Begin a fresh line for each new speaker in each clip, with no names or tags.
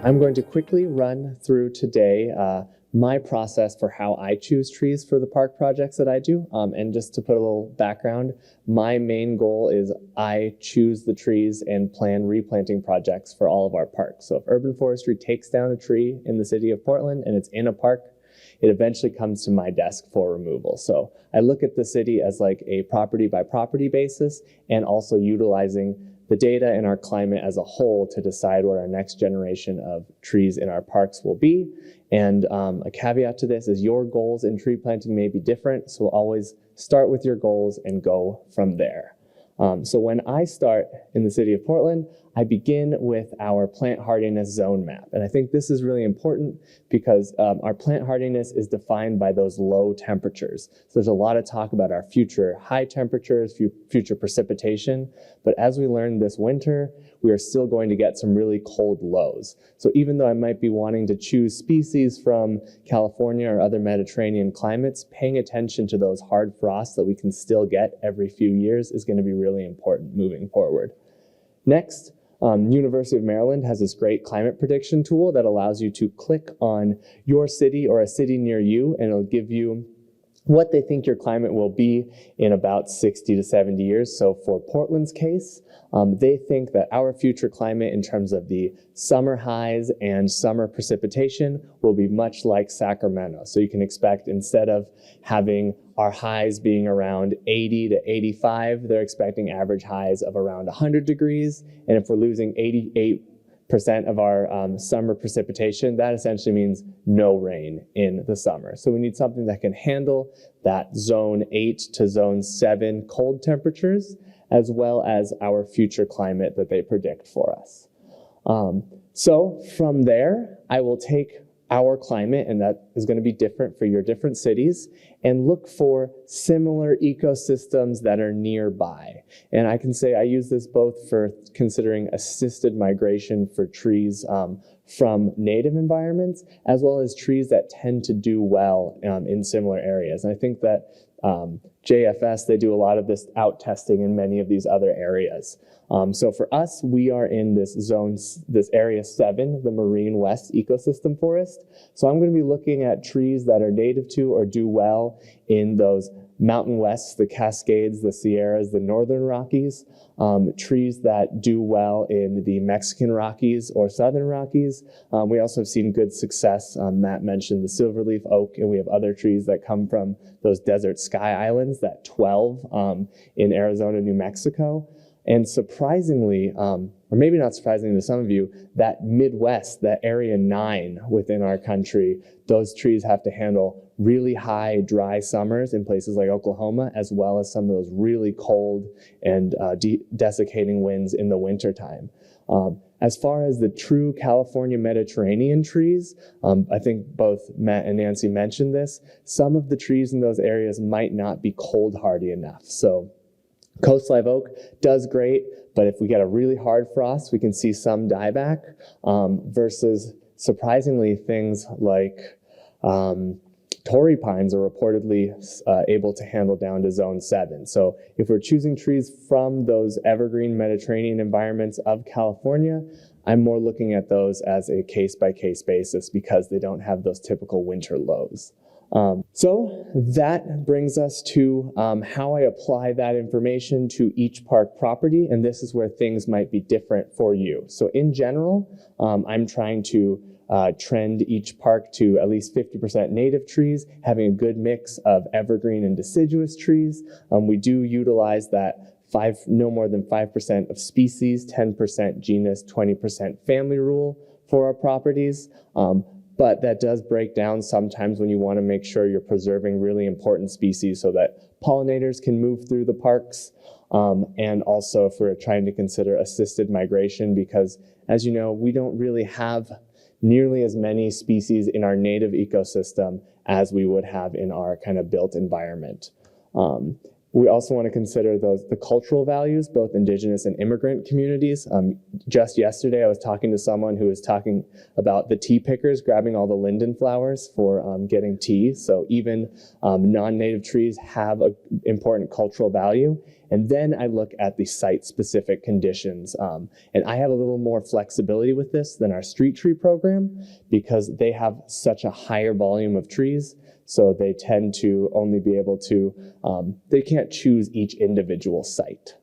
I'm going to quickly run through today my process for how I choose trees for the park projects that I do. And just to put a little background, my main goal is I choose the trees and plan replanting projects for all of our parks. So if urban forestry takes down a tree in the city of Portland and it's in a park, it eventually comes to my desk for removal. So I look at the city as like a property by property basis, and also utilizing the data in our climate as a whole to decide what our next generation of trees in our parks will be. And a caveat to this is your goals in tree planting may be different, so always start with your goals and go from there. So when I start in the city of Portland, I begin with our plant hardiness zone map. And I think this is really important because our plant hardiness is defined by those low temperatures. So there's a lot of talk about our future high temperatures, future precipitation. But as we learned this winter, we are still going to get some really cold lows. So even though I might be wanting to choose species from California or other Mediterranean climates, paying attention to those hard frosts that we can still get every few years is going to be really important moving forward. Next, University of Maryland has this great climate prediction tool that allows you to click on your city or a city near you, and it'll give you what they think your climate will be in about 60 to 70 years. So for Portland's case, they think that our future climate in terms of the summer highs and summer precipitation will be much like Sacramento. So you can expect, instead of having our highs being around 80 to 85, they're expecting average highs of around 100 degrees. And if we're losing 88% of our summer precipitation, that essentially means no rain in the summer. So we need something that can handle that zone 8 to zone 7 cold temperatures, as well as our future climate that they predict for us. So from there, I will take our climate, and that is going to be different for your different cities, and look for similar ecosystems that are nearby. And I can say I use this both for considering assisted migration for trees from native environments, as well as trees that tend to do well in similar areas. And I think that JFS, they do a lot of this out testing in many of these other areas. So for us, we are in this zone, this area 7, the Marine West Ecosystem Forest. So I'm going to be looking at trees that are native to or do well in those Mountain Wests, the Cascades, the Sierras, the Northern Rockies, trees that do well in the Mexican Rockies or Southern Rockies. We also have seen good success. Matt mentioned the silverleaf oak, and we have other trees that come from those desert sky islands, that 12 in Arizona, New Mexico. And surprisingly, or maybe not surprisingly to some of you, that Midwest, that area 9 within our country, those trees have to handle really high, dry summers in places like Oklahoma, as well as some of those really cold and desiccating winds in the wintertime. As far as the true California Mediterranean trees, I think both Matt and Nancy mentioned this, some of the trees in those areas might not be cold hardy enough. So coast live oak does great, but if we get a really hard frost, we can see some dieback, versus surprisingly things like Torrey pines are reportedly able to handle down to zone 7. So if we're choosing trees from those evergreen Mediterranean environments of California, I'm more looking at those as a case-by-case basis because they don't have those typical winter lows. So that brings us to how I apply that information to each park property, and this is where things might be different for you. So in general, I'm trying to trend each park to at least 50% native trees, having a good mix of evergreen and deciduous trees. We do utilize that no more than 5% of species, 10% genus, 20% family rule for our properties. But that does break down sometimes when you want to make sure you're preserving really important species so that pollinators can move through the parks. And also if we're trying to consider assisted migration, because as you know, we don't really have nearly as many species in our native ecosystem as we would have in our kind of built environment. We also want to consider the cultural values, both indigenous and immigrant communities. Just yesterday, I was talking to someone who was talking about the tea pickers grabbing all the linden flowers for getting tea. So even non-native trees have an important cultural value. And then I look at the site-specific conditions. And I have a little more flexibility with this than our street tree program because they have such a higher volume of trees. So they tend to only be able to, they can't choose each individual site.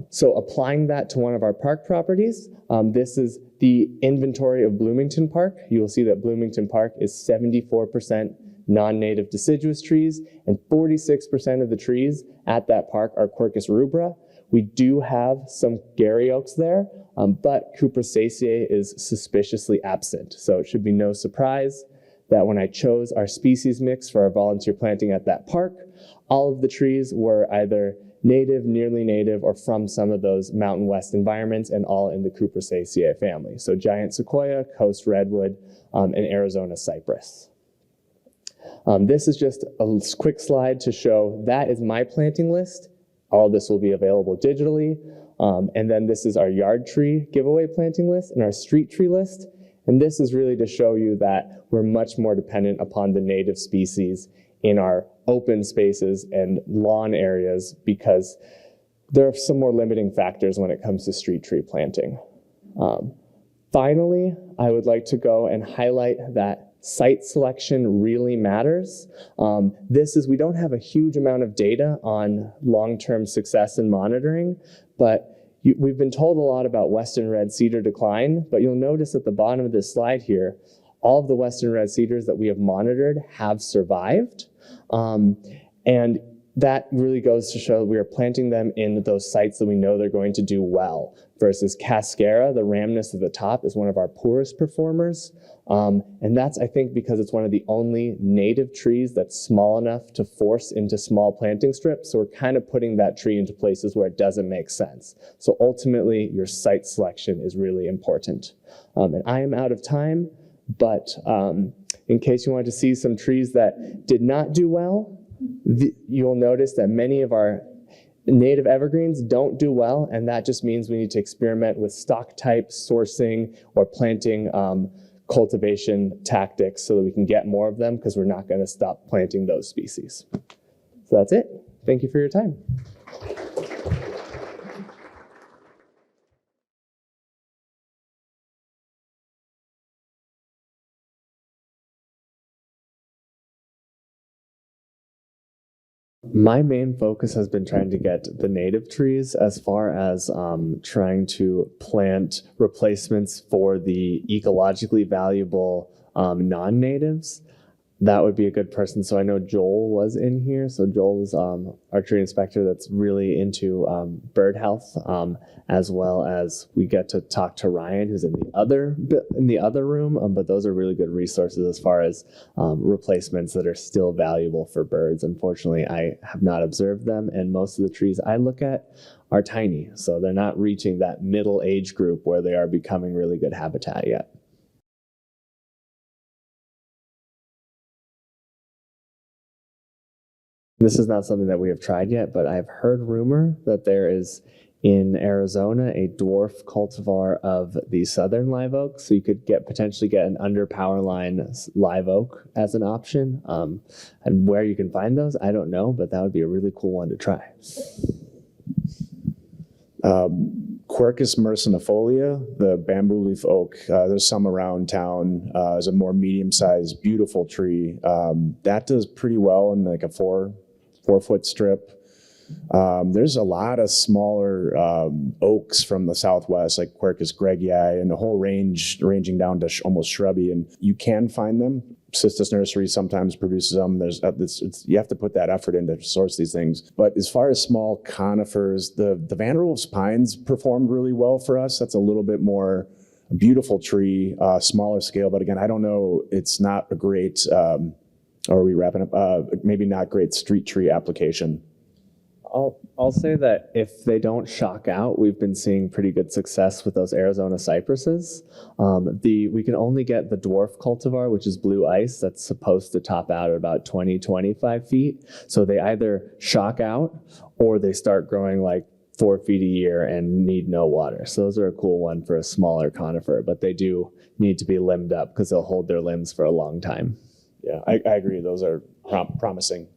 So applying that to one of our park properties, this is the inventory of Bloomington Park. You will see that Bloomington Park is 74% non-native deciduous trees, and 46% of the trees at that park are Quercus rubra. We do have some Gary oaks there, but Cupressaceae is suspiciously absent. So it should be no surprise that when I chose our species mix for our volunteer planting at that park, all of the trees were either native, nearly native, or from some of those Mountain West environments, and all in the Cupressaceae family. So giant sequoia, coast redwood, and Arizona cypress. This is just a quick slide to show that is my planting list. All of this will be available digitally. And then this is our yard tree giveaway planting list and our street tree list. And this is really to show you that we're much more dependent upon the native species in our open spaces and lawn areas because there are some more limiting factors when it comes to street tree planting. Finally, I would like to go and highlight that site selection really matters. We don't have a huge amount of data on long-term success and monitoring, but we've been told a lot about western red cedar decline, but you'll notice at the bottom of this slide here, all of the western red cedars that we have monitored have survived. And that really goes to show that we are planting them in those sites that we know they're going to do well, versus Cascara, the ramnus at the top, is one of our poorest performers. And that's, I think, because it's one of the only native trees that's small enough to force into small planting strips. So we're kind of putting that tree into places where it doesn't make sense. So ultimately, your site selection is really important. And I am out of time, but in case you wanted to see some trees that did not do well, you'll notice that many of our native evergreens don't do well, and that just means we need to experiment with stock type sourcing or planting cultivation tactics so that we can get more of them, because we're not going to stop planting those species. So that's it. Thank you for your time. My main focus has been trying to get the native trees as far as trying to plant replacements for the ecologically valuable non-natives. That would be a good person. So I know Joel was in here. So Joel is our tree inspector that's really into bird health, as well as we get to talk to Ryan, who's in the other room. But those are really good resources as far as replacements that are still valuable for birds. Unfortunately, I have not observed them, and most of the trees I look at are tiny, so they're not reaching that middle age group where they are becoming really good habitat yet. This is not something that we have tried yet, but I've heard rumor that there is in Arizona a dwarf cultivar of the southern live oak. So you could potentially get an under power line live oak as an option. And where you can find those, I don't know, but that would be a really cool one to try.
Quercus mercinifolia, the bamboo leaf oak. There's some around town. It's a more medium-sized, beautiful tree. That does pretty well in like a four-foot strip. There's a lot of smaller oaks from the Southwest, like Quercus gregii, and the whole range ranging down to almost shrubby, and you can find them. Sisters Nursery sometimes produces them. You have to put that effort in to source these things. But as far as small conifers, the Van der Wolf's pines performed really well for us. That's a little bit more beautiful tree, smaller scale. But again, I don't know, it's not a great, are we wrapping up? Maybe not great street tree application.
I'll say that if they don't shock out, we've been seeing pretty good success with those Arizona cypresses. We can only get the dwarf cultivar, which is blue ice, that's supposed to top out at about 20-25 feet. So they either shock out or they start growing like 4 feet a year and need no water. So those are a cool one for a smaller conifer, but they do need to be limbed up because they'll hold their limbs for a long time.
Yeah, I agree. Those are promising.